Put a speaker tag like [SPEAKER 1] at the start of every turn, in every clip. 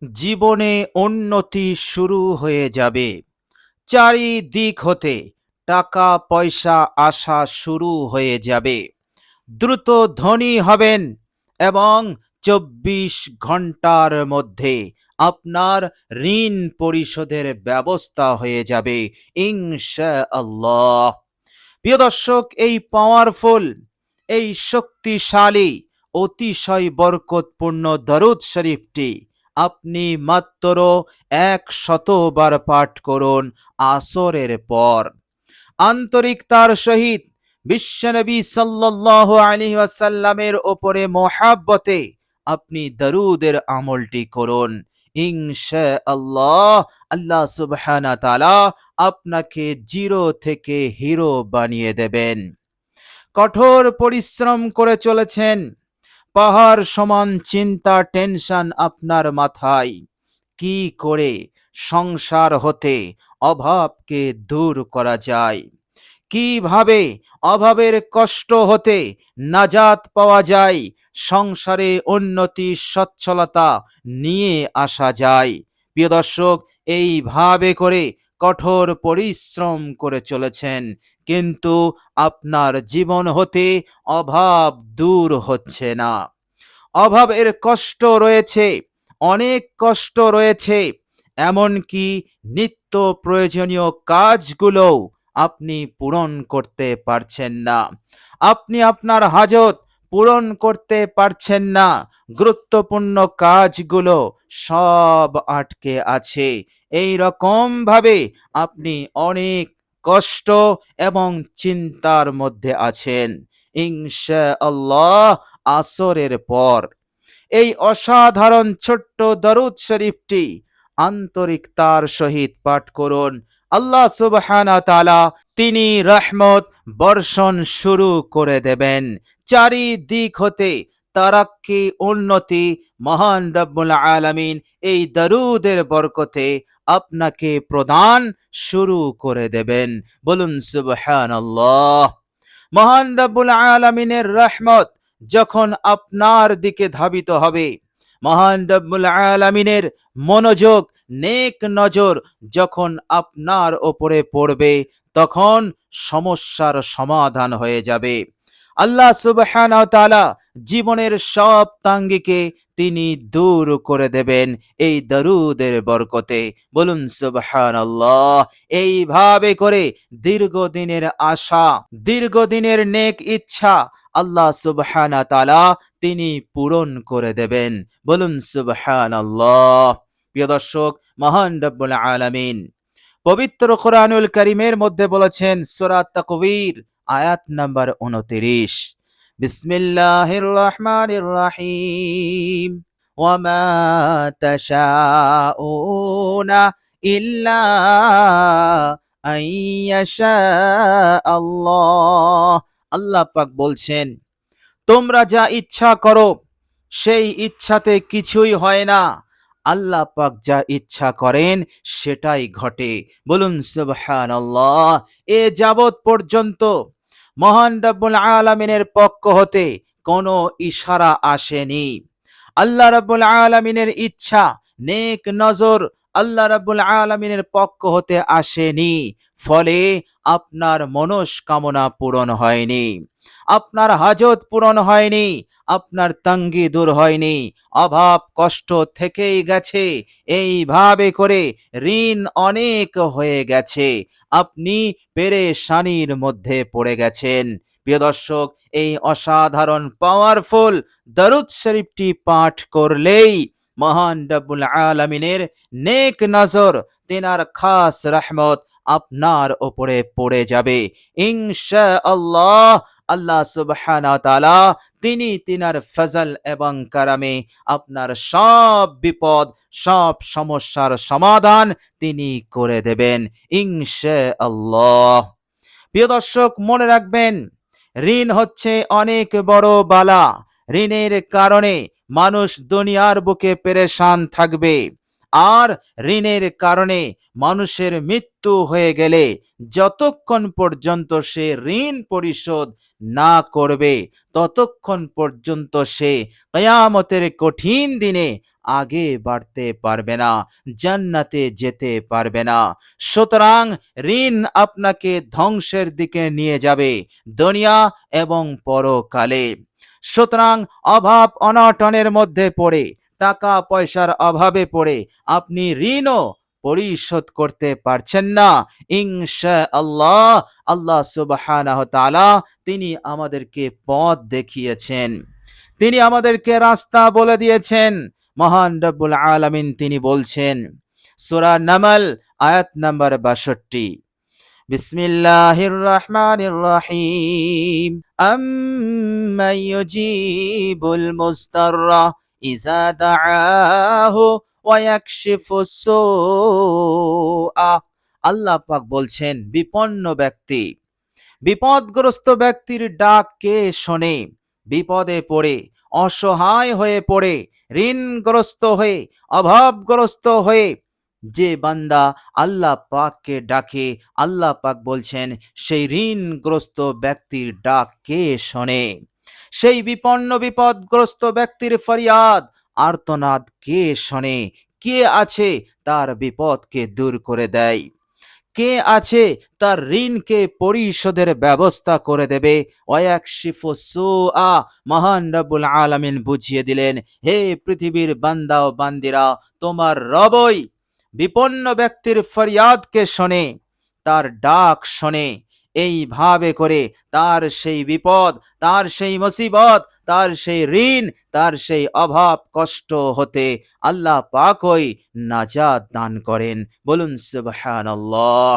[SPEAKER 1] জীবনে উন্নতি শুরু হয়ে যাবে। চারিদিক হতে টাকা পয়সা আসা শুরু হয়ে যাবে। দ্রুত ধনী হবেন এবং ২৪ ঘন্টার মধ্যে আপনার ঋণ পরিশোধের ব্যবস্থা হয়ে যাবে ইনশাআল্লাহ। প্রিয় দর্শক, এই পাওয়ারফুল, এই শক্তিশালী, অতিশয় বরকতপূর্ণ দরুদ শরীফটি আপনি মাত্র ১০০ বার পাঠ করুন আসরের পর। আন্তরিকতার সহিত বিশ্বনবী সাল্লাল্লাহু আলাইহি ওয়াসাল্লামের উপরে মোহাব্বতে আপনি দরুদের আমলটি করুন। ইনশাআল্লাহ আল্লাহ সুবহানাহু ওয়া তাআলা আপনাকে জিরো থেকে হিরো বানিয়ে দেবেন। কঠোর পরিশ্রম করে চলেছেন, পাহাড় সমান চিন্তা টেনশন আপনার মাথায়। কি করে সংসার হতে অভাবকে দূর করা যায়, কিভাবে অভাবের কষ্ট হতে নাজাত পাওয়া যায়, সংসারে উন্নতি সচ্ছলতা নিয়ে আসা যায়। প্রিয় দর্শক, এইভাবে করে কঠোর পরিশ্রম করে চলেছেন, কিন্তু আপনার জীবন হতে অভাব দূর হচ্ছে না। অভাবের কষ্ট রয়েছে, অনেক কষ্ট রয়েছে। এমনকি নিত্য প্রয়োজনীয় কাজগুলোও আপনি পূরণ করতে পারছেন না। আপনি আপনার হাজত পূরণ করতে পারছেন না। গুরুত্বপূর্ণ কাজগুলো সব আটকে আছে। এই রকম ভাবে আপনি অনেক কষ্ট এবং চিন্তার মধ্যে আছেন। ইনশাআল্লাহ আসরের পর এই অসাধারণ ছোট্ট দরুদ শরীফটি আন্তরিকতার সহিত পাঠ করুন। আল্লাহ সুবহানাহু ওয়া তাআলা তিনি রহমত বর্ষণ শুরু করে দেবেন। চারিদিক হতে তারাক্কি উন্নতি মহান রব্বুল আলামিন এই দরুদের বরকতে আপনাকে প্রদান শুরু করে দেবেন। বলুন সুবহানাল্লাহ। মহান রব্বুল আলামিনের রহমত যখন আপনার দিকে ধাবিত হবে, মহান রব্বুল আলামিনের মনোযোগ, নেক নজর যখন আপনার ওপরে পড়বে, তখন সমস্যার সমাধান হয়ে যাবে। আল্লাহ সুবহানাহু ওয়া তাআলা জীবনের সব তাঙ্গিকে তিনি দূর করে দেবেন এই দরুদের বরকতে। বলুন সুবহানাল্লাহ। এইভাবে করে দীর্ঘদিনের আশা, দীর্ঘদিনের নেক ইচ্ছা আল্লাহ সুবহানাহু ওয়া তাআলা তিনি পূরণ করে দেবেন। বলুন সুবহানাল্লাহ। প্রিয় দর্শক, মহান রব্বুল আলামিন পবিত্র কোরআনুল কারীমের মধ্যে বলেছেন, সূরা তাকবীর আয়াত নাম্বার ২৯, বিসমিল্লাহির রহমানির রহিম, ওয়ামা তাশাউনা ইল্লা আইয়াশা আল্লাহ। আল্লাহ পাক বলছেন, তোমরা যা ইচ্ছা করো সেই ইচ্ছাতে কিছুই হয় না, আল্লাহ পাক যা ইচ্ছা করেন সেটাই ঘটে। বলুন সুবহানাল্লাহ। এ যাবৎ পর্যন্ত মহান রব্বুল আলামিনের পক্ষ হতে কোনো ইশারা আসেনি। আল্লাহ রাব্বুল আলামিনের ইচ্ছা, নেক নজর আল্লাহ রাব্বুল আলামিনের পক্ষ হতে আসেনি। ফলে আপনার মনস্কামনা পূরণ হয়নি, আপনার হাজত পূরণ হয়নি, আপনার তঙ্গি দূর হয়নি, অভাব কষ্ট থেকেই গেছে। এইভাবে করে ঋণ অনেক হয়ে গেছে, আপনি পেরেশানির মধ্যে পড়ে গেছেন। প্রিয় দর্শক, এই অসাধারণ পাওয়ারফুল দরুদ শরীফটি পাঠ করলেই মহান রব্বুল আলামিনের নেক নজর, তেনার খাস রহমত আপনার উপরে পড়ে যাবে ইনশাআল্লাহ। আল্লাহ সুবহানাহু ওয়া তাআলা তিনি তিনার ফজল এবং কারামে আপনার সব বিপদ, সব সমস্যার সমাধান তিনি করে দেবেন ইনশাআল্লাহ। প্রিয় দর্শক, মনে রাখবেন, ঋণ হচ্ছে অনেক বড় বালা। ঋণের কারণে মানুষ দুনিয়ার বুকে পেরেশান থাকবে, আর ঋণের কারণে মানুষের মৃত্যু হয়ে গেলে যতক্ষণ পর্যন্ত সে ঋণ পরিশোধ না করবে, ততক্ষণ পর্যন্ত সে কিয়ামতের কঠিন দিনে আগে বাড়তে পারবে না, জান্নাতে যেতে পারবে না। সুতরাং ঋণ আপনাকে ধ্বংসের দিকে নিয়ে যাবে দুনিয়া এবং পরকালে। সুতরাং অভাব অনটনের মধ্যে পড়ে, টাকা পয়সার অভাবে পড়ে আপনি ঋণও পরিশোধ করতে পারছেন না, ইনশাআল্লাহ আল্লাহ সুবহানাহু ওয়া তাআলা তিনি আমাদেরকে পথ দেখিয়েছেন, তিনি আমাদেরকে রাস্তা বলে দিয়েছেন। মহান রব্বুল আলামিন তিনি বলছেন সূরা নামল আয়াত নাম্বার 62, বিসমিল্লাহির রহমানির রহিম, আম্মান ইউজিবুল মুস্তাররা ইযা দাআহু ওয়া ইয়াকশিফুস সুআ। আল্লাহ পাক বলছেন বিপন্ন ব্যক্তি, বিপদগ্রস্ত ব্যক্তির ডাক কে শোনে? বিপদে পড়ে, অসহায় হয়ে পড়ে, ঋণগ্রস্ত হয়ে, অভাবগ্রস্ত হয়ে যে বান্দা আল্লাহ পাককে ডাকে, আল্লাহ পাক বলছেন সেই ঋণগ্রস্ত ব্যক্তির ডাক কে শোনে? সেই বিপদগ্রস্ত ব্যক্তির ফরিয়াদ আর্তনাদ কে শোনে? কে আছে তার বিপদকে দূর করে দেয়? কে আছে তার ঋণকে পরিশোধের ব্যবস্থা করে দেবে? ওয়াকশিফু সুআ, মহান রব্বুল আলামিন বুঝিয়ে দিলেন, হে পৃথিবীর বান্দা ও বান্দিরা, তোমার রবই বিপন্ন ব্যক্তির ফরিয়াদকে শোনে, তার ডাক শোনে। এইভাবে করে তার সেই বিপদ, তার সেই মুসিবত, তার সেই ঋণ, তার সেই অভাব কষ্ট হতে আল্লাহ পাকই নাজাত দান করেন। বলুন সুবহানাল্লাহ।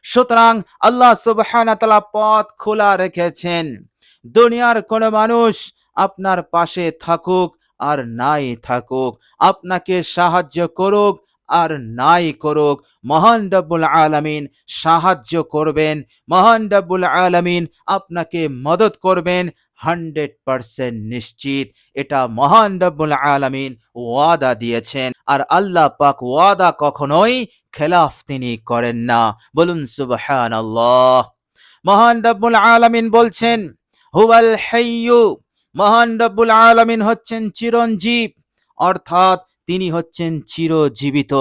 [SPEAKER 1] সুতরাং আল্লাহ সুবহানাহু ওয়া তাআলা পথ খোলা রেখেছেন। দুনিয়ার কোন মানুষ আপনার পাশে থাকুক আর নাই থাকুক, আপনাকে সাহায্য করুক আর নাই করুক, মহান রব্বুল আলামিন সাহায্য করবেন, মহান রব্বুল আলামিন আপনাকে মদত করবেন 100% নিশ্চিত। এটা মহান রব্বুল আলামিন ওয়াদা দিয়েছেন, আর আল্লাহ পাক ওয়াদা কখনোই খেলাফ তিনি করেন না। বলুন সুবহানাল্লাহ। মহান রব্বুল আলামিন বলছেন হুয়াল হাইয়্যু, মহান রব্বুল আলামিন হচ্ছেন চিরঞ্জীব, অর্থাৎ তিনি হচ্ছেন চিরজীবিত।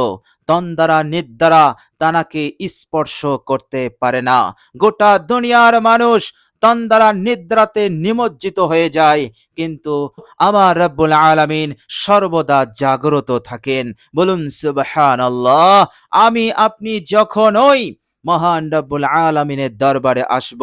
[SPEAKER 1] তন্দ্রা নিদ্রা তানাকে স্পর্শ করতে পারে না। গোটা দুনিয়ার মানুষ তন্দ্রা নিদ্রাতে নিমজ্জিত হয়ে যায়, কিন্তু আমার রব্বুল আলামিন সর্বদা জাগ্রত থাকেন। বলুন সুবহানাল্লাহ। আমি আপনি যখনই মহান রব্বুল আলামিনের দরবারে আসব,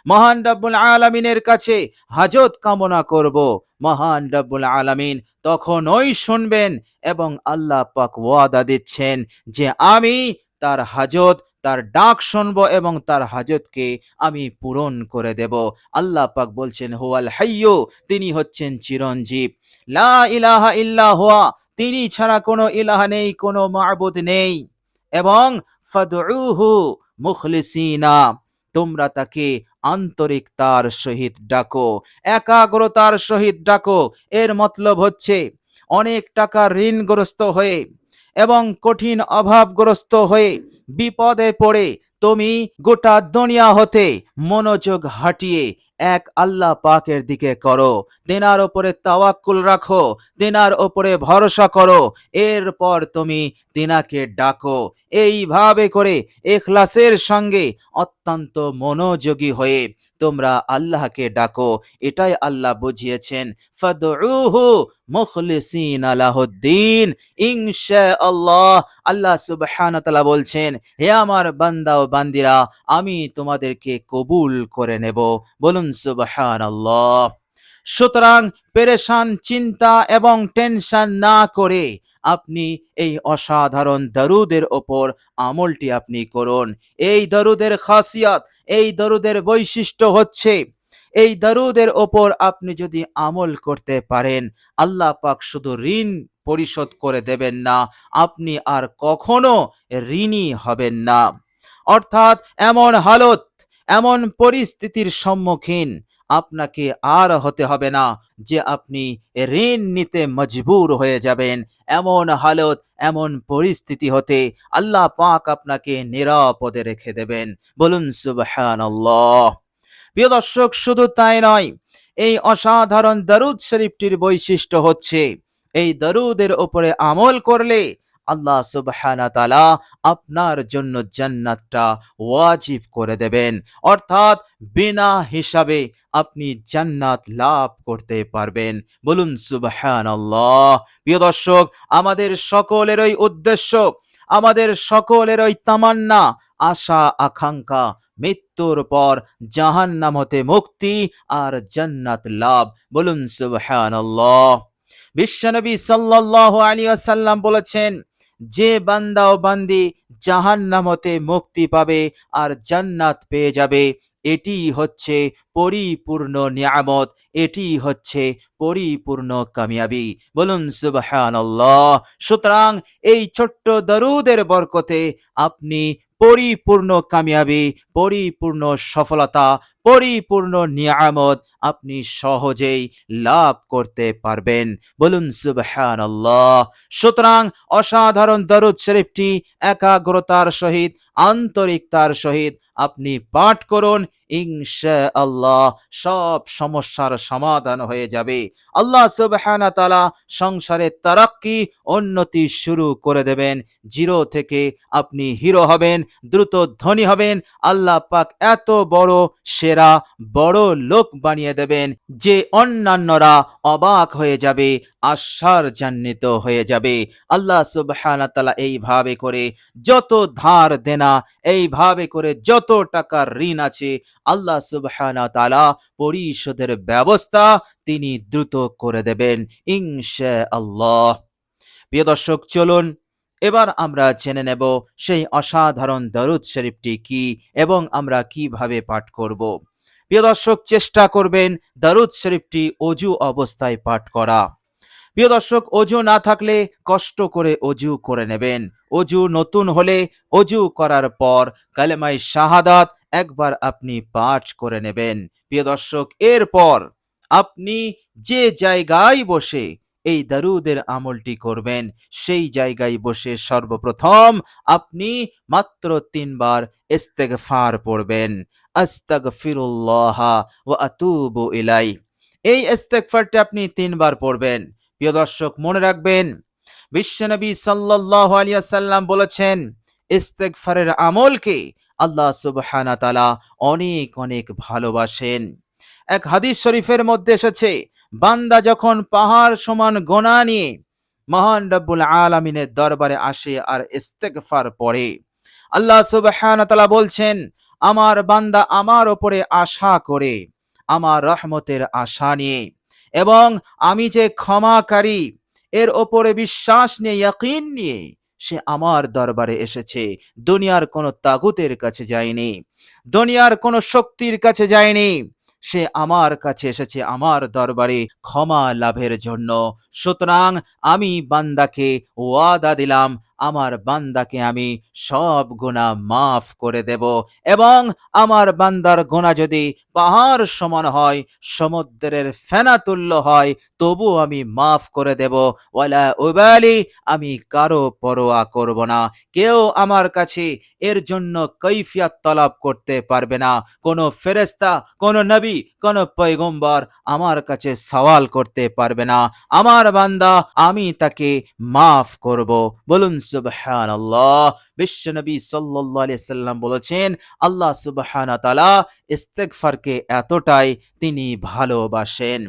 [SPEAKER 1] মহান রব্বুল আলামিনের কাছে হাজত কামনা করব, মহান রব্বুল আলামিন তখনই শুনবেন, এবং আল্লাহ পাক ওয়াদা দিচ্ছেন যে আমি তার হাজত, তার ডাক শুনবো এবং তার হাজতকে আমি পূরণ করে দেব। আল্লাহ পাক বলছেন হুয়াল হাইয়্যু, তিনি হচ্ছেন চিরঞ্জীব, লা ইলাহা ইল্লা হুয়া, তিনি ছাড়া কোনো ইলাহ নেই, কোনো মাবুদ নেই, এবং ফাদউহু মুখলিসিনা, তোমরা তাকে আন্তরিকতার সহিত ডাকো, একাগ্রতার সহিত ডাকো। এর মতলব হচ্ছে অনেক টাকা ঋণগ্রস্ত হয়ে এবং কঠিন অভাবগ্রস্ত হয়ে বিপদে পড়ে তুমি গোটা দুনিয়া হতে মনোযোগ হাটিয়ে এক আল্লাহ পাকের দিকে করো, তেনার ওপরে তাওয়াক্কুল রাখো, তেনার ওপরে ভরসা করো, এরপর তুমি তিনাকে ডাকো। এইভাবে করে ইখলাসের সঙ্গে অত্যন্ত মনোযোগী হয়ে তোমরা আল্লাহকে ডাকো। এটাই আল্লাহ বুঝিয়েছেন, ফাদউহু মুখলিসিনা লাহুদ্দিন, ইনশাআল্লাহ। আল্লাহ সুবহানাহু ওয়া তাআলা বলছেন, হে আমার বান্দা ও বান্দিরা, আমি তোমাদেরকে কবুল করে নেব। বলুন সুবহানাল্লাহ। সুতরাং পেরেশান, চিন্তা এবং টেনশন না করে আপনি এই অসাধারণ দরুদের ওপর আমলটি আপনি করুন। এই দরুদের খাসিয়াত, এই দরুদের বৈশিষ্ট্য হচ্ছে, এই দরুদের ওপর আপনি যদি আমল করতে পারেন, আল্লাহ পাক শুধু ঋণ পরিশোধ করে দেবেন না, আপনি আর কখনো ঋণী হবেন না। অর্থাৎ এমন হালত, এমন পরিস্থিতির সম্মুখীন আপনাকে আর হতে হবে না যে আপনি ঋণ নিতে মজবুর হয়ে যাবেন। এমন হালত, এমন পরিস্থিতি হতে আল্লাহ পাক আপনাকে নিরাপদে রেখে দেবেন। বলুন সুবহানাল্লাহ। প্রিয় দর্শক, শুধু তাই নয়, এই অসাধারণ দরুদ শরীফটির বৈশিষ্ট্য হচ্ছে এই দরুদের উপরে আমল করলে আল্লাহ সুবহানাহু ওয়া তাআলা আপনার জন্য জান্নাতটা ওয়াজিব করে দেবেন, অর্থাৎ বিনা হিসাবে আপনি জান্নাত লাভ করতে পারবেন। বলুন সুবহানাল্লাহ। প্রিয় দর্শক, আমাদের সকলেরই উদ্দেশ্য, আমাদের সকলেরই তামান্না, আশা আকাঙ্ক্ষা মৃত্যুর পর জাহান্নাম হতে মুক্তি আর জান্নাত লাভ। বলুন সুবহানাল্লাহ। বিশ্বনবী সাল্লাল্লাহু আলাইহি ওয়াসাল্লাম বলেছেন, যে বান্দা ও বান্দি জাহান্নাম হতে মুক্তি পাবে আর জান্নাত পেয়ে যাবে, এটি হচ্ছে পরিপূর্ণ নিয়ামত, এটি হচ্ছে পরিপূর্ণ কামিয়াবি। বলুন সুবহানাল্লাহ। সুতরাং এই ছোট্ট দরুদের বরকতে আপনি পরিপূর্ণ কামিয়াবি, পরিপূর্ণ সফলতা, পরিপূর্ণ নিয়ামত আপনি সহজেই লাভ করতে পারবেন। বলুন সুবহানাল্লাহ। সুতরাং অসাধারণ দরুদ শরীফটি একাগ্রতার সহিত, আন্তরিকতার সহিত আপনি পাঠ করুন, ইনশাআল্লাহ সব সমস্যার সমাধান হয়ে যাবে। আল্লাহ সুবহানাহু ওয়া তাআলা সংসারে তারাক্কি, উন্নতি শুরু করে দেবেন। জিরো থেকে আপনি হিরো হবেন, দ্রুত ধনী হবেন। আল্লাহ পাক এত বড় সেরা বড় লোক বানিয়ে দেবেন যে অন্যান্যরা অবাক হয়ে যাবে, আশ্চর্যান্বিত হয়ে যাবে। আল্লাহ সুবহানাহু ওয়া তাআলা এইভাবে করে যত ধার দেনা, এইভাবে করে যত টাকার ঋণ আছে, আল্লাহ সুবহানাহু ওয়া তাআলা পরিশোধের ব্যবস্থা তিনি দ্রুত করে দেবেন ইনশাআল্লাহ। প্রিয় দর্শক, চলুন এবার আমরা জেনে নেব সেই অসাধারণ দরুদ শরীফটি কি এবং আমরা কিভাবে পাঠ করব। প্রিয় দর্শক, চেষ্টা করবেন দরুদ শরীফটি অজু অবস্থায় পাঠ করা। প্রিয় দর্শক, অজু না থাকলে কষ্ট করে অজু করে নেবেন। অজু নতুন হলে অজু করার পর কালেমায়ে শাহাদাত একবার আপনি পাঠ করে নেবেন। প্রিয় দর্শক, এরপর আপনি যে জায়গায় বসে এই দরুদের আমলটি করবেন, সেই জায়গায় বসে সর্বপ্রথম আপনি মাত্র 3 বার ইস্তেগফার পড়বেন। আস্তাগফিরুল্লাহ ওয়া আতুবু ইলাই। এই ইস্তেগফারটি আপনি 3 বার পড়বেন। প্রিয় দর্শক, মনে রাখবেন, বিশ্বনবী সাল্লাল্লাহু আলাইহি ওয়াসাল্লাম বলেছেন, ইস্তেগফারের আমলকে আল্লাহ সুবহানাহু ওয়া তাআলা অনেক অনেক ভালোবাসেন। এক হাদিস শরীফের মধ্যে এসেছে, বান্দা যখন পাহাড় সমান গুনাহ নিয়ে মহান রব্বুল আলামিনের দরবারে আসে আর ইস্তেগফার পড়ে, আল্লাহ সুবহানাহু ওয়া তাআলা বলছেন, আমার বান্দা আমার উপরে আশা করে, আমার রহমতের আশা নিয়ে এবং আমি যে ক্ষমাকারী এর ওপরে বিশ্বাস নিয়ে, ইয়াকিন নিয়ে সে আমার দরবারে এসেছে। দুনিয়ার কোনো তাগুতের কাছে যায়নি, দুনিয়ার কোনো শক্তির কাছে যায়নি, সে আমার কাছে এসেছে আমার দরবারে ক্ষমা লাভের জন্য। সুতরাং আমি বান্দাকে ওয়াদা দিলাম, আমার বান্দাকে আমি সব গুনাহ মাফ করে দেব এবং আমার বান্দার গুনাহ যদি পাহাড় সমান হয়, সমুদ্রের ফেনা তুল্য হয়, তবু আমি মাফ করে দেব। ওয়ালা উবালি, আমি কারো পরোয়া করব না। কেউ আমার কাছে এর জন্য কৈফিয়ত তলব করতে পারবে না। কোনো ফেরেশতা, কোনো নবী, কোনো পয়গম্বর আমার কাছে সওয়াল করতে পারবে না। আমার বান্দা, আমি তাকে মাফ করব। বলুন সুবহানাল্লাহ। বিশ্বনবী সাল্লাল্লাহু আলাইহি সাল্লাম বলেছেন, আল্লাহ সুবহানাহু ওয়া তাআলা ইস্তেগফারকে এতটাই তিনি ভালোবাসেন।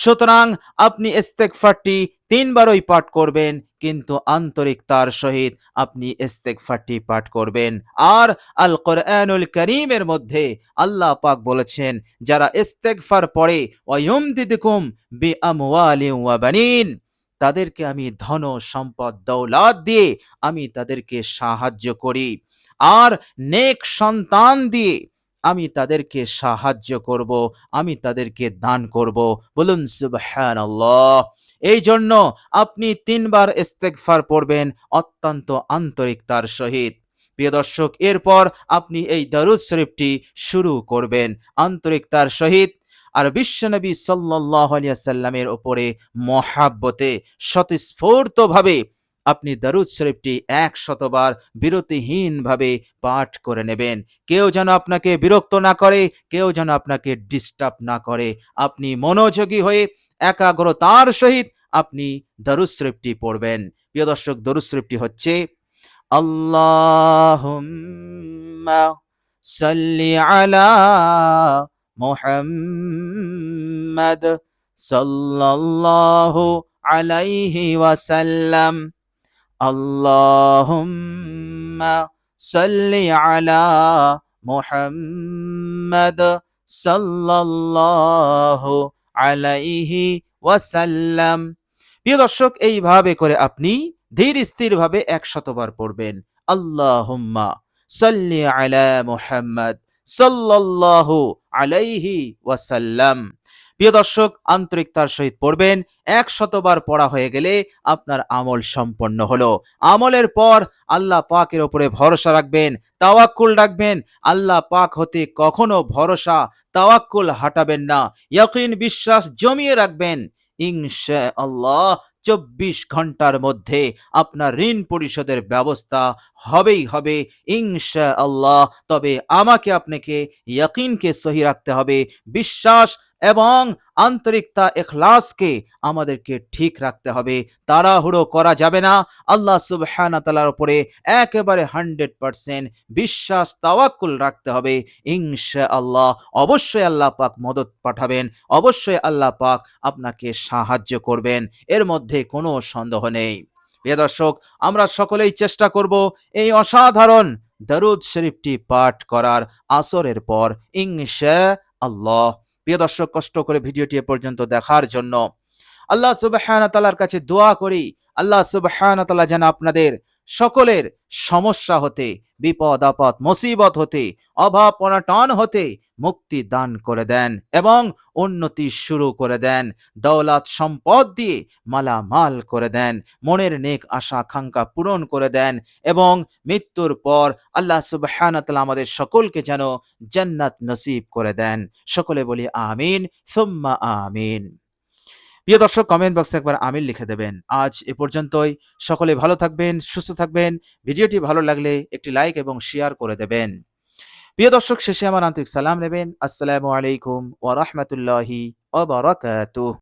[SPEAKER 1] সুতরাং আপনি ইস্তেগফারটি 3 বারই পাঠ করবেন, কিন্তু আন্তরিকতার সহিত আপনি ইস্তেগফারটি পাঠ করবেন। আর আল কোরআনুল কারীমের মধ্যে আল্লাহ পাক বলেছেন, যারা ইস্তেগফার পড়ে ওয়ায়ুমদিদকুম বিআমওয়ালিন ওয়া বানিন, তাদেরকে আমি ধন সম্পদ দৌলত দিয়ে আমি তাদেরকে সাহায্য করি, আর নেক সন্তান দিয়ে আমি তাদেরকে সাহায্য করব, আমি তাদেরকে দান করব। বলুন সুবহানাল্লাহ। এই জন্য আপনি 3 বার ইস্তেগফার পড়বেন অত্যন্ত আন্তরিকতার সহিত। প্রিয় দর্শক, এরপর আপনি এই দরুদ শরীফটি শুরু করবেন আন্তরিকতার সহিত। আর বিশ্বনবী সাল্লাল্লাহু আলাইহি ওয়াসাল্লামের উপরে মহাব্বতে স্বতঃস্ফূর্তভাবে আপনি দরুদ শরীফটি 100 বার বিরতিহীনভাবে পাঠ করে নেবেন। কেউ যেন আপনাকে বিরক্ত না করে, কেউ যেন আপনাকে ডিস্টার্ব না করে। আপনি মনোযোগী হয়ে একাগ্রতার সহিত আপনি দরুদ শরীফটি পড়বেন। প্রিয় দর্শক, দরুদ শরীফটি হচ্ছে আল্লাহুম্মা সাল্লি আলা মুহাম্মাদ সাল্লাল্লাহু আলাইহি ওয়াসাল্লাম। আল্লাহুম্মা সাল্লি আলা মুহাম্মাদ সাল্লাল্লাহু আলাইহি ওয়াসাল্লাম। প্রিয় দর্শক, এইভাবে করে আপনি ধীর স্থিরভাবে ১০০ বার পড়বেন। আল্লাহুম্মা সাল্লি আলা মুহাম্মাদ সাল্লাল্লাহু আলাইহি ওয়াসাল্লাম। প্রিয় দর্শক, আন্তরিকতার সহিত পড়বেন। ১০০ বার পড়া হয়ে গেলে আপনার আমল সম্পন্ন হলো। আমলের পর আল্লাহ পাকের উপরে ভরসা রাখবেন, তাওয়াক্কুল রাখবেন। আল্লাহ পাক হতে কখনো ভরসা, তাওয়াক্কুল হাঁটাবেন না। ইয়াকিন, বিশ্বাস জমিয়ে রাখবেন। ইনশাআল্লাহ ২৪ ঘন্টার মধ্যে আপনার ঋণ পরিশোধের ব্যবস্থা হবেই হবে ইনশাআল্লাহ। তবে আমাকে আপনাকে ইয়াকিনকে সহি রাখতে হবে, বিশ্বাস এবং আন্তরিকতা, ইখলাসকে আমাদেরকে ঠিক রাখতে হবে। তাড়াহুড়ো করা যাবে না। আল্লাহ সুবহানাহু ওয়া তাআলার উপরে একেবারে 100% বিশ্বাস, তাওয়াক্কুল রাখতে হবে ইনশাআল্লাহ। অবশ্যই আল্লাহ পাক মদদ পাঠাবেন, অবশ্যই আল্লাহ পাক আপনাকে সাহায্য করবেন, এর মধ্যে কোনো সন্দেহ নেই। প্রিয় দর্শক, আমরা সকলেই চেষ্টা করব এই অসাধারণ দরুদ শরীফটি পাঠ করার আসরের পর ইনশাআল্লাহ। প্রিয় দর্শক, কষ্ট করে ভিডিওটি এ পর্যন্ত দেখার জন্য আল্লাহ সুবহানাহু ওয়া তাআলার কাছে দোয়া করি, আল্লাহ সুবহানাহু ওয়া তাআলা যেন আপনাদের সকলের সমস্যা হতে, বিপদ আপদ মুসিবত হতে, অভাব অনটন হতে মুক্তি দান করে দেন এবং উন্নতি শুরু করে দেন। দৌলত সম্পদ দিয়ে মালামাল করে দেন, মনের নেক আশা আকাঙ্ক্ষা পূরণ করে দেন এবং মৃত্যুর পর আল্লাহ সুবহানাহু ওয়া তাআলা আমাদের সকলকে যেন জান্নাত নসিব করে দেন। সকলে বলি আমিন সুম্মা আমিন। প্রিয় দর্শক, কমেন্ট বক্সে একবার আমিন লিখে দেবেন। আজ এ পর্যন্তই। সকলে ভালো থাকবেন, সুস্থ থাকবেন। ভিডিওটি ভালো লাগলে একটি লাইক এবং শেয়ার করে দেবেন। প্রিয় দর্শক, শেষে আমার আন্তরিক সালাম নেবেন। আসসালামু আলাইকুম ওয়া রাহমাতুল্লাহি ওয়া বারাকাতুহু।